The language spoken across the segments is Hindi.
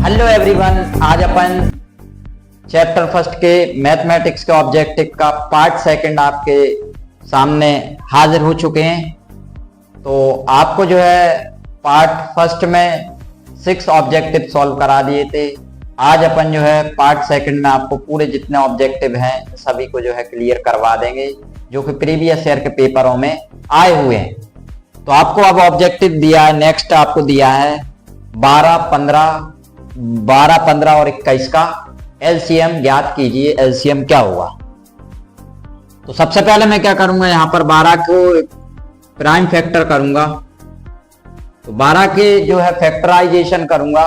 हेलो एवरीवन, आज अपन चैप्टर फर्स्ट के मैथमेटिक्स के ऑब्जेक्टिव का पार्ट सेकंड आपके सामने हाजिर हो चुके हैं। तो आपको जो है पार्ट फर्स्ट में 6 ऑब्जेक्टिव सॉल्व करा दिए थे। आज अपन जो है पार्ट सेकंड में आपको पूरे जितने ऑब्जेक्टिव हैं सभी को जो है क्लियर करवा देंगे, जो कि प्रीवियस ईयर के पेपरों में आए हुए हैं। तो आपको अब ऑब्जेक्टिव दिया है, नेक्स्ट आपको दिया है 12, 15 और 21 का एलसीएम ज्ञात कीजिए। एलसीएम क्या हुआ? तो सबसे पहले मैं क्या करूंगा, यहां पर 12 को प्राइम फैक्टर करूंगा। तो 12 के जो है फैक्टराइजेशन करूंगा।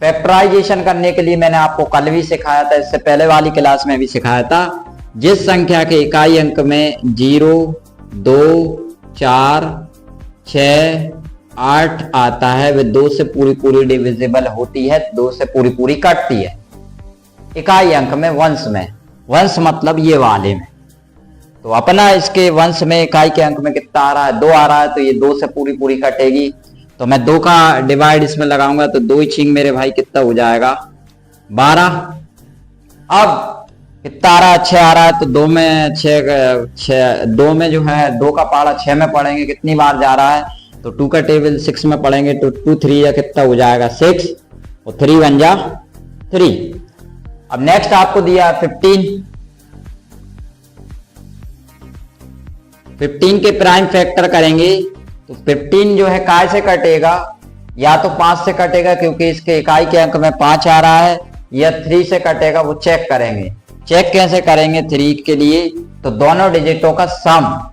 फैक्टराइजेशन करने के लिए मैंने आपको कल भी सिखाया था, इससे पहले वाली क्लास में भी सिखाया था। जिस संख्या के इकाई अंक में 0, 2, 4, 6, 8 आता है वे 2 से पूरी डिविजिबल होती है, 2 से पूरी कटती है। इकाई अंक में, वंश मतलब ये वाले में। तो अपना इसके वंश में इकाई के अंक में कितना आ रहा है? 2 आ रहा है, तो ये 2 से पूरी कटेगी। तो मैं 2 का डिवाइड इसमें लगाऊंगा तो 2 छिंग मेरे भाई कितना हो जाएगा? 12। अब कितना आ रहा है? 6 आ रहा है, तो 2 में 6 2 में जो है 2 का पारा 6 में पढ़ेंगे, कितनी बार जा रहा है? तो 2 का टेबल 6 में पढ़ेंगे तो 2 3 या कितना हो जाएगा? 6 और 3 1 जा 3। अब नेक्स्ट आपको दिया 15 के प्राइम फैक्टर करेंगे तो 15 जो है काय से कटेगा? या तो 5 से कटेगा क्योंकि इसके इकाई के अंक में 5 आ रहा है, या 3 से कटेगा, वो चेक करेंगे। चेक कैसे करेंगे 3 के लिए? तो दोनों डिजिटों का सम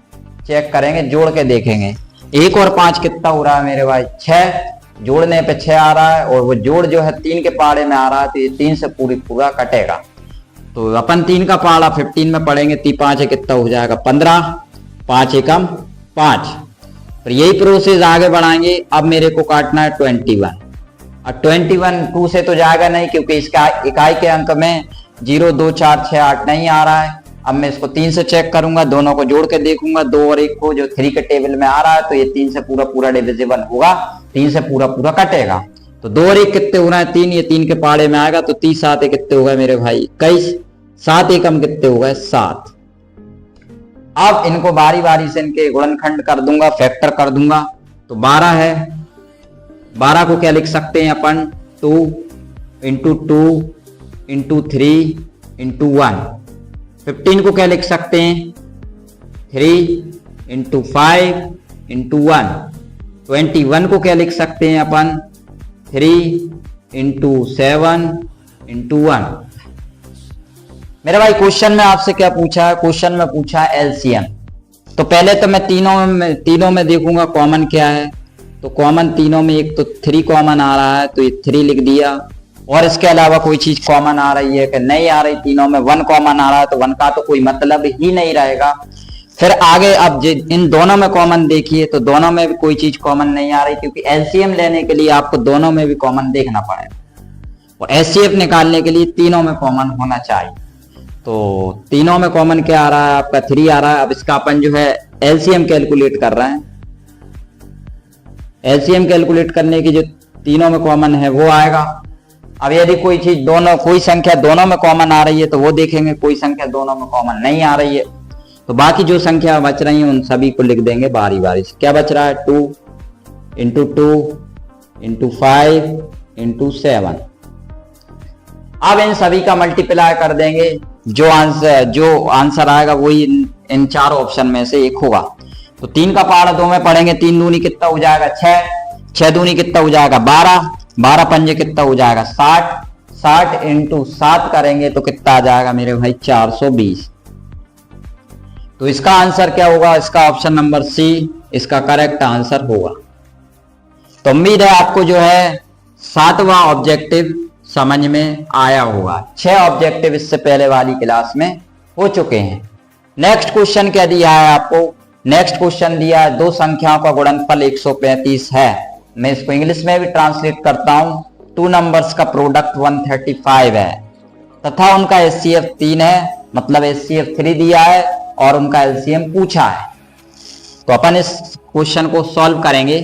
चेक करेंगे, जोड़ के देखेंगे। 1 और 5 कितना हो रहा है मेरे भाई? 6। जोड़ने पे 6 आ रहा है और वो जोड़ जो है 3 के पाड़े में आ रहा है, तो ये 3 से पूरा कटेगा। तो अपन 3 का पाड़ा 15 में पढ़ेंगे, 3 5 कितना हो जाएगा? 15। 5 एकम 5। फिर यही प्रोसेस आगे बढ़ाएंगे। अब मेरे को काटना है 21। अब 21 2 से तो जाएगा नहीं क्योंकि इसका इकाई के अंक में 0 2 4 6 8 नहीं आ रहा है। अब मैं इसको 3 से चेक करूंगा, दोनों को जोड़ के देखूंगा, 2 और 1 को, जो 3 के टेबल में आ रहा है, तो ये 3 से पूरा डिविजिबल होगा, 3 से पूरा कटेगा। तो 2 और 1 कितने हो रहा है? 3। ये 3 के पाड़े में आएगा तो 30 7 कितने हो गए मेरे भाई? 21। 7 एकम कितने हो गए? 7। अब इनको बारी से इनके गुणनखंड कर दूंगा, फैक्टर कर दूंगा। तो 12 है, 12 को क्या लिख सकते हैं अपन? 2 × 2 × 3 × 1। 15 को क्या लिख सकते हैं? 3 × 5 × 1। 21 को क्या लिख सकते हैं अपन? 3 × 7 × 1। मेरे भाई क्वेश्चन में आपसे क्या पूछा है? क्वेश्चन में पूछा है एलसीएम। तो पहले तो मैं तीनों में देखूंगा कॉमन क्या है। तो कॉमन तीनों में एक तो 3 कॉमन आ रहा है, तो ये 3 लिख दिया। और इसके अलावा कोई चीज कॉमन आ रही है कि नहीं आ रही? तीनों में 1 कॉमन आ रहा है, तो 1 का तो कोई मतलब ही नहीं रहेगा। फिर आगे अब इन दोनों में कॉमन देखिए, तो दोनों में भी कोई चीज कॉमन नहीं आ रही, क्योंकि एलसीएम लेने के लिए आपको दोनों में भी कॉमन देखना पड़ेगा और एचसीएफ निकालने के लिए तीनों में कॉमन होना चाहिए। तो तीनों में कॉमन क्या आ रहा है? आपका 3 आ रहा है। अब इसका अपन जो है एलसीएम कैलकुलेट कर रहे हैं। एलसीएम कैलकुलेट करने की जो तीनों में कॉमन है वो आएगा। अब यदि कोई संख्या दोनों में कॉमन आ रही है तो वो देखेंगे, कोई संख्या दोनों में कॉमन नहीं आ रही है तो बाकी जो संख्या बच रही है उन सभी को लिख देंगे बारी से। क्या बच रहा है? 2 × 2 × 5 × 7। अब इन सभी का मल्टीप्लाई कर देंगे, जो आंसर आएगा वही इन 4 ऑप्शन में से एक होगा। तो 3 का पारा 2 में पढ़ेंगे, 3 दूनी कितना हो जाएगा? 6। 6 दूनी कितना हो जाएगा? 12। 12 पंजे कितना हो जाएगा? 60। 60 × 7 करेंगे तो कितना आ जाएगा मेरे भाई? 420। तो इसका आंसर क्या होगा? इसका ऑप्शन नंबर सी इसका करेक्ट आंसर होगा। तो उम्मीद है आपको जो है 7वां ऑब्जेक्टिव समझ में आया होगा। 6 ऑब्जेक्टिव इससे पहले वाली क्लास में हो चुके हैं। नेक्स्ट क्वेश्चन क्या दिया है आपको? नेक्स्ट क्वेश्चन दिया है 2 संख्याओं का गुणनफल 135 है। मैं इसको इंग्लिश में भी ट्रांसलेट करता हूं। 2 नंबर्स का प्रोडक्ट 135 है तथा उनका एचसीएफ 3 है, मतलब एचसीएफ 3 दिया है और उनका एलसीएम पूछा है। तो अपन इस क्वेश्चन को सॉल्व करेंगे।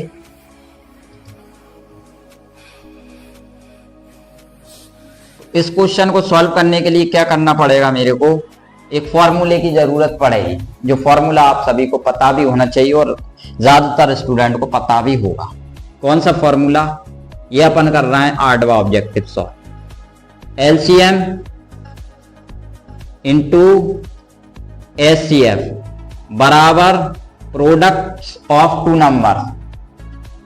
इस क्वेश्चन को सॉल्व करने के लिए क्या करना पड़ेगा, मेरे को एक फॉर्मूले की जरूरत पड़ेगी, जो फॉर्मूला आप सभी को पता भी होना चाहिए और ज्यादातर स्टूडेंट को पता भी होगा। कौन सा फॉर्मूला? ये अपन कर रहे हैं 8वां objective solve. LCM into HCF बराबर प्रोडक्ट ऑफ टू नंबर,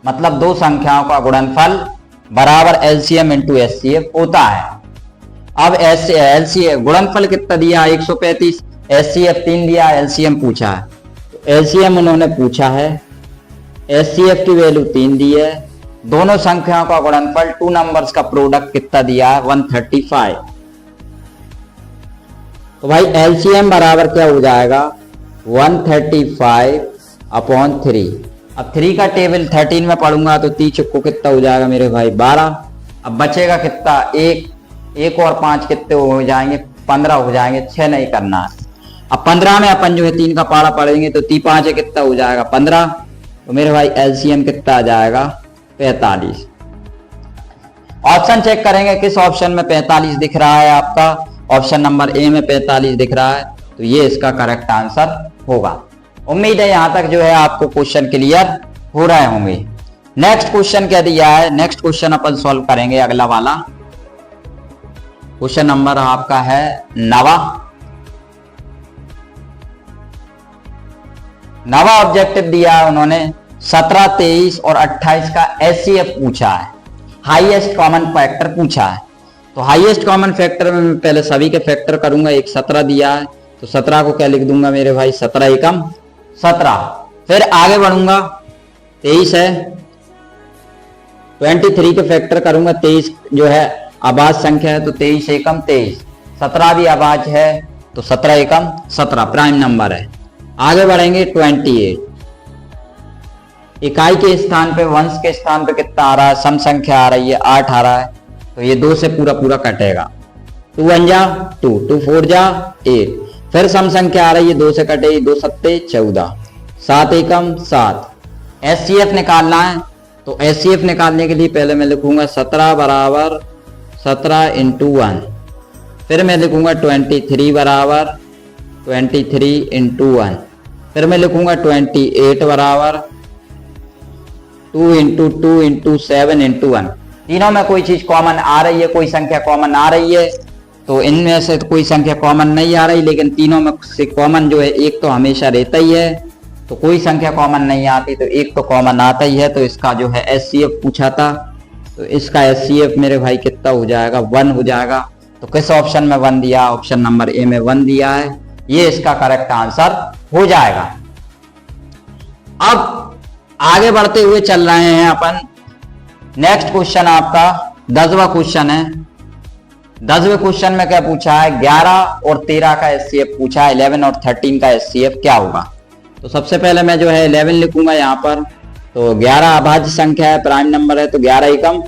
मतलब दो संख्याओं का गुणनफल बराबर एलसीएम इंटू एचसीएफ होता है। अब एलसीएफ गुणनफल कितना दिया? 135, एचसीएफ 3 दिया, एलसीएम पूछा है। तो एलसीएम उन्होंने पूछा है, एचसीएफ की वैल्यू 3 दी है, दोनों संख्याओं का गुणनफल टू नंबर्स का प्रोडक्ट कितना दिया है? 135। तो भाई एलसीएम बराबर क्या हो जाएगा? 135 अपॉन 3। अब 3 का टेबल 13 में पढ़ूंगा तो 3 चुक्को कितना हो जाएगा मेरे भाई? 12। अब बचेगा कितना? 1 और 5 कितने हो जाएंगे? 15 हो जाएंगे, 6 नहीं करना है। अब 15 में अपन जो है 3 का पारा पढ़ेंगे तो 3 5 कितना हो जाएगा? 15। तो मेरे भाई एलसीएम कितना आ जाएगा? 45। ऑप्शन चेक करेंगे किस ऑप्शन में 45 दिख रहा है आपका। ऑप्शन नंबर ए में 45 दिख रहा है, तो ये इसका करेक्ट आंसर होगा। उम्मीद है यहां तक जो है आपको क्वेश्चन क्लियर हो रहे होंगे। नेक्स्ट क्वेश्चन क्या दिया है? नेक्स्ट क्वेश्चन अपन सॉल्व करेंगे अगला वाला। क्वेश्चन नंबर आपका है 9वां ऑब्जेक्टिव दिया है उन्होंने। 17, 23 और 28 का एचसीएफ पूछा है, हाईएस्ट कॉमन फैक्टर पूछा है। तो हाईएस्ट कॉमन फैक्टर में मैं पहले सभी के फैक्टर करूंगा। एक 17 दिया है तो 17 को क्या लिख दूंगा मेरे भाई? 17 एकम 17। फिर आगे बढ़ूंगा, 23 है, 23 के फैक्टर करूंगा। 23 जो है आबाज संख्या है तो 23 एकम 23। 17 भी आबाज है तो 17 एकम 17 प्राइम नंबर है। आगे बढ़ेंगे 28, इकाई के स्थान पे वंश के स्थान पे कितना आ रहा है? सम संख्या आ रही है, 8 आ रहा है, तो ये 2 से पूरा पूरा कटेगा। 2 1 जा 2, 2 4 जा 8। फिर सम संख्या आ रही है, 2 से कटेगी, 2 7 14, 7 एकम 7। एचसीएफ निकालना है, तो एचसीएफ निकालने के लिए पहले मैं लिखूंगा 17 बराबर 17 इंटू 1। फिर मैं लिखूंगा 23 बराबर 23 इंटू 1। फिर मैं लिखूंगा 28 बराबर 2 इंटू 2 इंटू 7 इंटू 1। तीनों में कोई चीज कॉमन आ रही है, कोई संख्या कॉमन आ रही है, तो इनमें से कोई संख्या कॉमन नहीं आ रही, लेकिन तीनों में से कॉमन जो है एक तो हमेशा रहता ही है। तो कोई संख्या कॉमन नहीं आती तो एक तो कॉमन आता ही है। तो इसका जो है एचसीएफ पूछा था, तो इसका एचसीएफ मेरे भाई कितना हो जाएगा? 1 हो जाएगा। तो किस ऑप्शन में 1 दिया? ऑप्शन नंबर ए में 1 दिया है, ये इसका करेक्ट आंसर हो जाएगा। अब आगे बढ़ते हुए चल रहे हैं अपन। नेक्स्ट क्वेश्चन आपका 10वां क्वेश्चन है। 10वें क्वेश्चन में क्या पूछा है? 11 और 13 का एचसीएफ पूछा है, 11 और 13 का एचसीएफ क्या होगा? तो सबसे पहले मैं जो है 11 लिखूंगा यहाँ पर। तो 11 अभाज्य संख्या है, प्राइम नंबर है, तो 11 एकम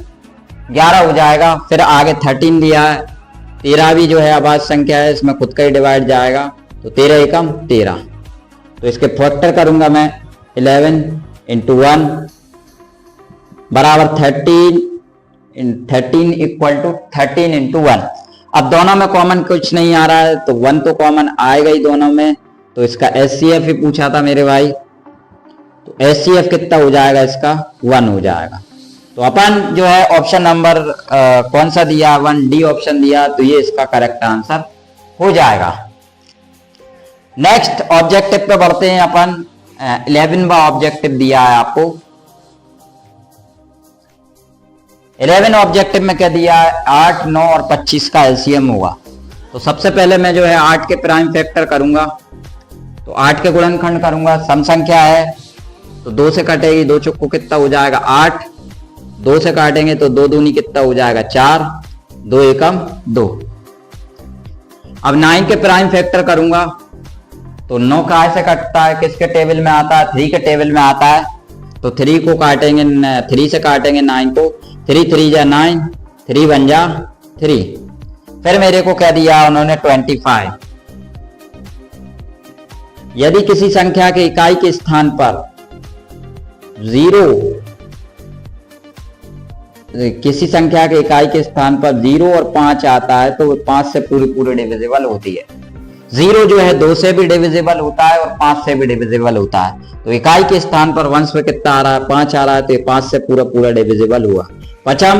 11 हो जाएगा। फिर आगे 13 दिया है, 13 भी जो है अभाज्य संख्या है, इसमें खुद का ही डिवाइड जाएगा, तो 13 एकम 13। तो इसके फैक्टर करूंगा मैं 11 इंटू 1 बराबर 13 इक्वल टू 13 इंटू 1। अब दोनों में कॉमन कुछ नहीं आ रहा है, तो 1 तो कॉमन आएगा ही दोनों में। तो इसका एचसीएफ ही पूछा था मेरे भाई, तो एचसीएफ कितना हो जाएगा? इसका 1 हो जाएगा। तो अपन जो है ऑप्शन नंबर कौन सा दिया? 1 डी ऑप्शन दिया, तो ये इसका करेक्ट आंसर हो जाएगा। नेक्स्ट ऑब्जेक्टिव पे बढ़ते हैं अपन। 11वां ऑब्जेक्टिव दिया है आपको। 11 ऑब्जेक्टिव में क्या दिया है? 8, 9 और 25 का एलसीएम होगा। तो सबसे पहले मैं जो है 8 के प्राइम फैक्टर करूंगा, तो 8 के गुणनखंड करूंगा। सम संख्या है तो 2 से कटेगी, 2 चुक्को कितना हो जाएगा? 8। 2 से काटेंगे तो 2 दूनी कितना हो जाएगा? 4, 2 एकम 2। अब 9 के प्राइम फैक्टर करूंगा, तो 9 काय से कटता है? किसके टेबल में आता है? 3 के टेबल में आता है। तो 3 को काटेंगे, 3 से काटेंगे 9 को, 3 3 जा 9, 3 1 जा 3। फिर मेरे को क्या दिया उन्होंने? 25। यदि किसी संख्या के इकाई के स्थान पर 0 किसी संख्या के इकाई के स्थान पर 0 और 5 आता है तो वो 5 से पूरी डिविजिबल होती है। 0 जो है 2 से भी डिविजिबल होता है और 5 से भी डिविजिबल होता है। तो इकाई के स्थान पर वंश में कितना आ रहा है, 5 आ रहा है, तो ये 5 से पूरा डिविजिबल हुआ। 5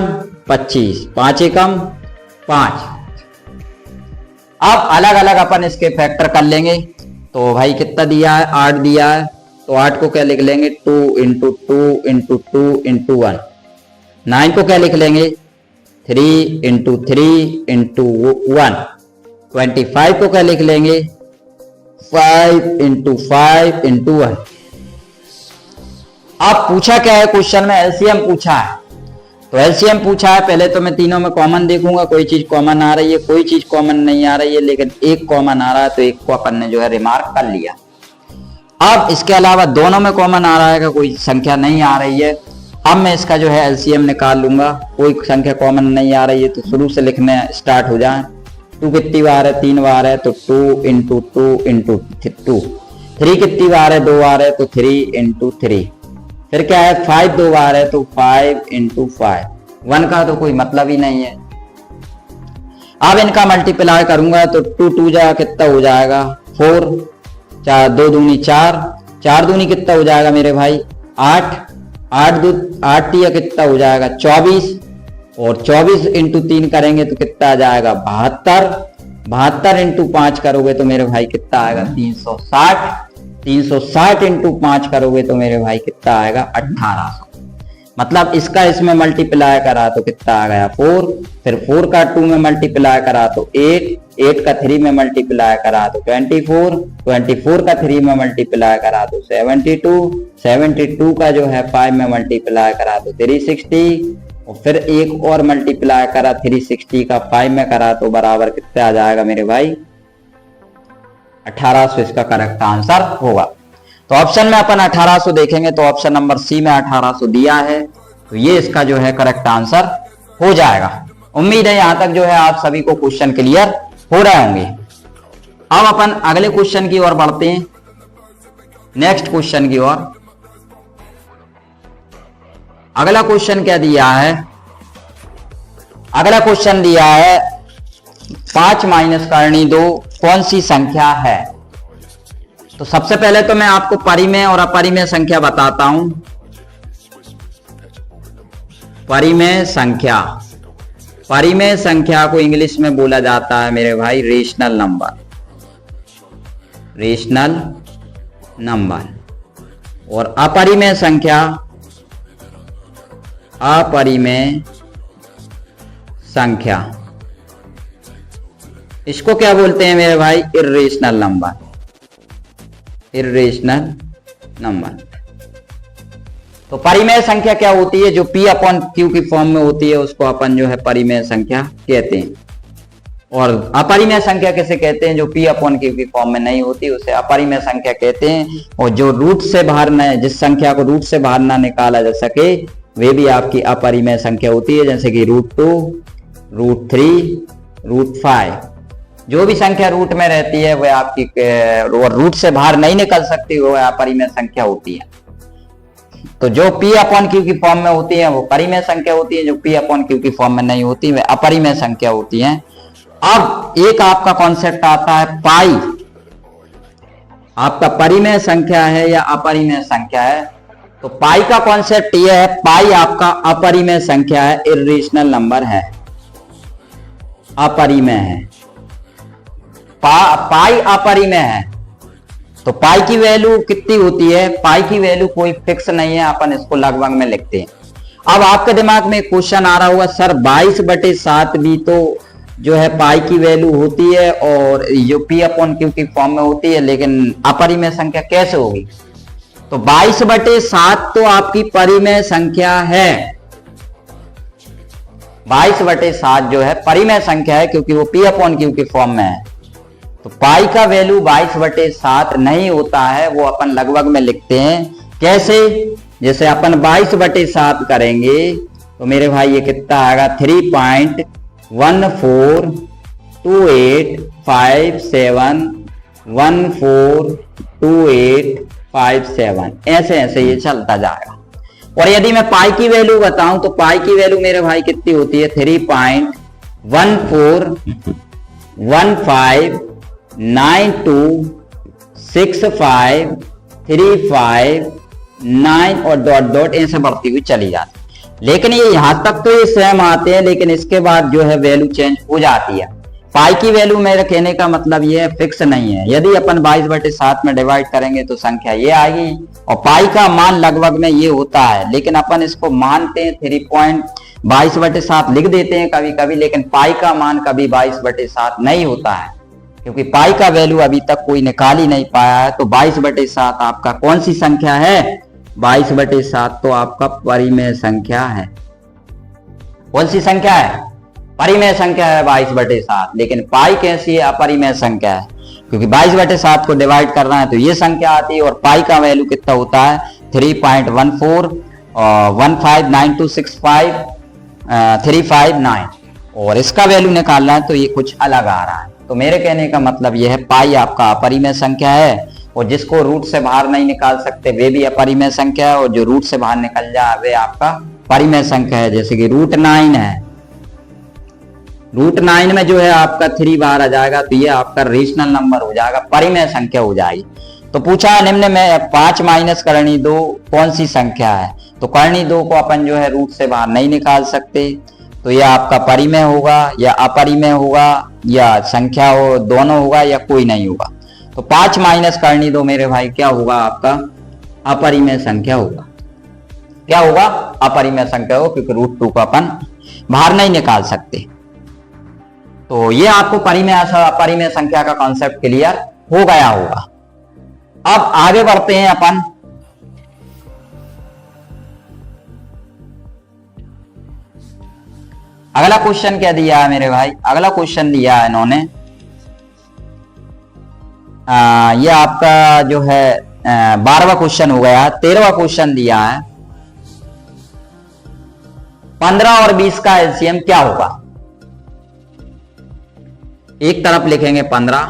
25, 5 एकम 5। अब अलग अलग अपन इसके फैक्टर कर लेंगे। तो भाई कितना दिया है, 8 दिया है, तो 8 को क्या लिख लेंगे, 2 × 2 × 2 × 1। 9 को क्या लिख लेंगे, 3 × 3 × 1। 25 को क्या लिख लेंगे, 5 × 5 × 1। अब पूछा क्या है क्वेश्चन में, एलसीएम पूछा है। तो एलसीएम पूछा है, पहले तो मैं तीनों में कॉमन देखूंगा, कोई चीज कॉमन आ रही है, कोई चीज कॉमन नहीं आ रही है, लेकिन एक कॉमन आ रहा है, तो एक को अपन ने जो है रिमार्क कर लिया। अब इसके अलावा दोनों में कॉमन आ रहा है, कोई संख्या नहीं आ रही है। अब मैं इसका जो है एलसीएम निकाल लूंगा। कोई संख्या कॉमन नहीं आ रही है तो शुरू से लिखने स्टार्ट हो जाए। 2 कितनी बार है, 3 बार है, तो 2 × 2 × 2। 3 कितनी बार है, 2 बार है, तो 3 × 3। फिर क्या है, 5 2 बार है, तो 5 × 5। 1 का तो कोई मतलब ही नहीं है। अब इनका मल्टीप्लाई करूंगा तो 2 2 जा कितना हो जाएगा, 4, 4 2 दूनी 4, 4 दूनी कितना हो जाएगा मेरे भाई, 8, 8 या कितना हो जाएगा 24, और 24 × 3 करेंगे तो कितना आ जाएगा 72, 72 × 5 करोगे तो मेरे भाई कितना आएगा 360, 360 × 5 करोगे तो मेरे भाई कितना आएगा 1800। मतलब इसका इसमें मल्टीप्लाई करा तो कितना आ गया 4, फिर 4 का 2 में मल्टीप्लाई करा तो 8, 8 का 3 में मल्टीप्लाई करा तो 24, 24 का 3 में मल्टीप्लाई करा तो 72, 72 का जो है 5 में मल्टीप्लाई करा तो 360, और फिर एक और मल्टीप्लाई करा 360 का 5 में करा तो बराबर कितना आ जाएगा मेरे भाई 1800। इसका करेक्ट आंसर होगा। तो ऑप्शन में अपन 1800 देखेंगे तो ऑप्शन नंबर सी में 1800 दिया है, तो ये इसका जो है करेक्ट आंसर हो जाएगा। उम्मीद है यहां तक जो है आप सभी को क्वेश्चन क्लियर हो रहे होंगे। अब अपन अगले क्वेश्चन की ओर बढ़ते हैं, नेक्स्ट क्वेश्चन की ओर। अगला क्वेश्चन क्या दिया है, अगला क्वेश्चन दिया है 5 माइनस करनी 2 कौन सी संख्या है। तो सबसे पहले तो मैं आपको परिमेय और अपरिमेय संख्या बताता हूं। परिमेय संख्या, परिमेय संख्या को इंग्लिश में बोला जाता है मेरे भाई रेशनल नंबर, रेशनल नंबर। और अपरिमेय संख्या, अपरिमेय संख्या, इसको क्या बोलते हैं मेरे भाई, इर्रेशनल नंबर, इर्रेशनल नंबर। तो परिमेय संख्या क्या होती है, जो P/Q की फॉर्म में होती है उसको अपन जो है परिमेय संख्या कहते हैं। और अपरिमेय संख्या किसे कहते हैं, जो P/Q की फॉर्म में नहीं होती उसे अपरिमेय संख्या कहते हैं। और जो रूट से बाहर न, जिस संख्या को रूट से बाहर ना निकाला जा सके वे भी आपकी अपरिमेय संख्या होती है, जैसे कि √2, √3, √5। जो भी संख्या रूट में रहती है वह आपकी और रूट से बाहर नहीं निकल सकती वह अपरिमेय संख्या होती है। तो जो P/Q की फॉर्म में होती है वो परिमेय संख्या होती है, जो P/Q की फॉर्म में नहीं होती वे अपरिमेय संख्या होती है। अब एक आपका कॉन्सेप्ट आता है पाई, आपका परिमेय संख्या है या अपरिमेय संख्या है। तो पाई का कॉन्सेप्ट यह है, पाई आपका अपरिमेय संख्या है, इर्रेशनल नंबर है, अपरिमेय है। पाई अपरिमेय है। तो पाई की वैल्यू कितनी होती है, पाई की वैल्यू कोई फिक्स नहीं है, अपन इसको लगभग में लिखते हैं। अब आपके दिमाग में क्वेश्चन आ रहा होगा, सर 22/7 भी तो जो है पाई की वैल्यू होती है और जो P/Q की फॉर्म में होती है, लेकिन अपरिमेय संख्या कैसे होगी। तो 22/7 तो आपकी परिमेय संख्या है, 22/7 जो है परिमेय संख्या है क्योंकि वो P/Q की फॉर्म में है। तो पाई का वैल्यू 22/7 नहीं होता है, वो अपन लगभग में लिखते हैं। कैसे, जैसे अपन 22/7 करेंगे तो मेरे भाई ये कितना आएगा 3.142857142857 ऐसे ऐसे ये चलता जाएगा। और यदि मैं पाई की वैल्यू बताऊं तो पाई की वैल्यू मेरे भाई कितनी होती है 3.141592653539 और डॉट डॉट ऐसे बढ़ती हुई चली जाती। लेकिन ये यहां तक तो ये सेम आते हैं, लेकिन इसके बाद जो है वैल्यू चेंज हो जाती है। पाई की वैल्यू मेरे कहने का मतलब ये है फिक्स नहीं है। यदि अपन 22/7 में डिवाइड करेंगे तो संख्या ये आएगी, और पाई का मान लगभग में ये होता है, लेकिन अपन इसको मानते हैं 3.22/7 लिख देते हैं कभी कभी, लेकिन पाई का मान कभी 22/7 नहीं होता है, क्योंकि पाई का वैल्यू अभी तक कोई निकाल ही नहीं पाया है। तो 22/7 आपका कौन सी संख्या है? 22/7 तो आपका परिमेय संख्या है। कौन सी संख्या है? परिमेय संख्या है 22/7। लेकिन पाई कैसी है? अपरिमेय संख्या है, क्योंकि 22/7 को डिवाइड करना है तो ये संख्या आती है, और पाई का वैल्यू कितना होता है 3.14159265 और इसका वैल्यू निकालना है तो ये कुछ अलग आ रहा है। तो मेरे कहने का मतलब ये है पाई आपका अपरिमेय संख्या है, और जिसको रूट से बाहर नहीं निकाल सकते वे भी अपरिमेय संख्या है, और जो रूट से बाहर निकल जाए वे आपका परिमेय संख्या है। जैसे कि √9 है, √9 में जो है आपका 3 बाहर आ जाएगा तो ये आपका रेशनल नंबर हो जाएगा, परिमेय संख्या हो जाएगी। तो पूछा निम्न में 5 माइनस करनी 2 कौन सी संख्या है? तो करनी 2 को अपन जो है रूट से बाहर नहीं निकाल सकते, तो यह आपका परिमेय होगा या अपरिमेय होगा, या संख्या हो दोनों होगा या कोई नहीं होगा। तो 5 माइनस करनी 2 मेरे भाई क्या होगा? आपका अपरिमेय संख्या होगा। क्या होगा? अपरिमेय संख्या होगा, क्योंकि √2 को अपन बाहर नहीं निकाल सकते। तो ये आपको परिमेय अपरिमेय संख्या का कॉन्सेप्ट क्लियर हो गया होगा। अब आगे बढ़ते हैं अपन। अगला क्वेश्चन क्या दिया है मेरे भाई? अगला क्वेश्चन दिया है इन्होंने, ये आपका जो है 12वां क्वेश्चन हो गया। 13वां क्वेश्चन दिया है 15 और 20 का एलसीएम क्या होगा? एक तरफ लिखेंगे 15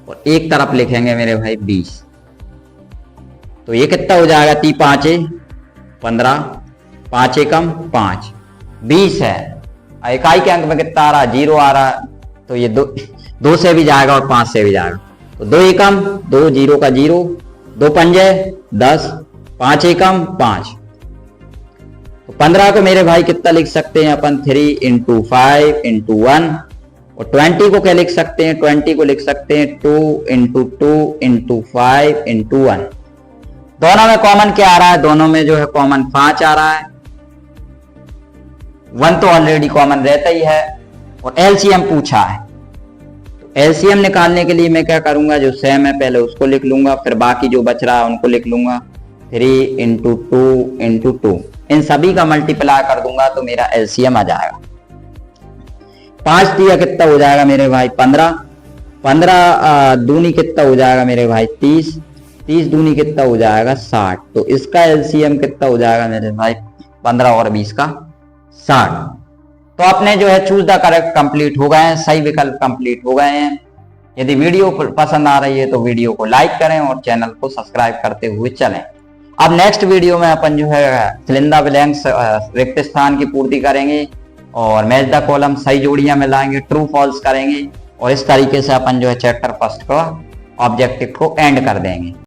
और एक तरफ लिखेंगे मेरे भाई 20। तो ये कितना हो जाएगा? 3 5 15, 5 एकम 5, 20 है। इकाई के अंक में कितना आ रहा है? 0 आ रहा है, तो ये 2 से भी जाएगा और 5 से भी जाएगा। तो 2 एकम 2, 0 का 0, 2 पंजे 10, 5 एकम 5। तो 15 को मेरे भाई कितना लिख सकते हैं अपन? 3 × 5 × 1। और 20 को क्या लिख सकते हैं? 20 को लिख सकते हैं 2 × 2 × 5 × 1। दोनों में कॉमन क्या आ रहा है? दोनों में जो है कॉमन 5 आ रहा है। 1 तो ऑलरेडी कॉमन रहता ही है, और एलसीएम पूछा है। तो एलसीएम निकालने के लिए मैं क्या करूंगा? जो सेम है पहले उसको लिख लूंगा, फिर बाकी जो बच रहा है उनको लिख लूंगा। 3 × 2 × 2, इन सभी का मल्टीप्लाई कर दूंगा तो मेरा एलसीएम आ जाएगा। 5 दिया कितना हो जाएगा मेरे भाई? 15। 15 दूनी कितना हो जाएगा मेरे भाई? 30। 30 दूनी कितना हो जाएगा? 60। तो इसका एलसीएम कितना हो जाएगा मेरे भाई? 15 और 20 का 60। तो अपने जो है चूज द करेक्ट कंप्लीट हो गए हैं, सही विकल्प कंप्लीट हो गए हैं। यदि वीडियो पसंद आ रही है तो वीडियो को लाइक करें और चैनल को सब्सक्राइब करते हुए चलें। अब नेक्स्ट वीडियो में अपन जो है फिलिंदा ब्लैंक्स रिक्त स्थान की पूर्ति करेंगे, और मैच द कॉलम सही जोड़ियां मिलाएंगे, ट्रू फॉल्स करेंगे, और इस तरीके से अपन जो है चैप्टर फर्स्ट का ऑब्जेक्टिव को एंड कर देंगे।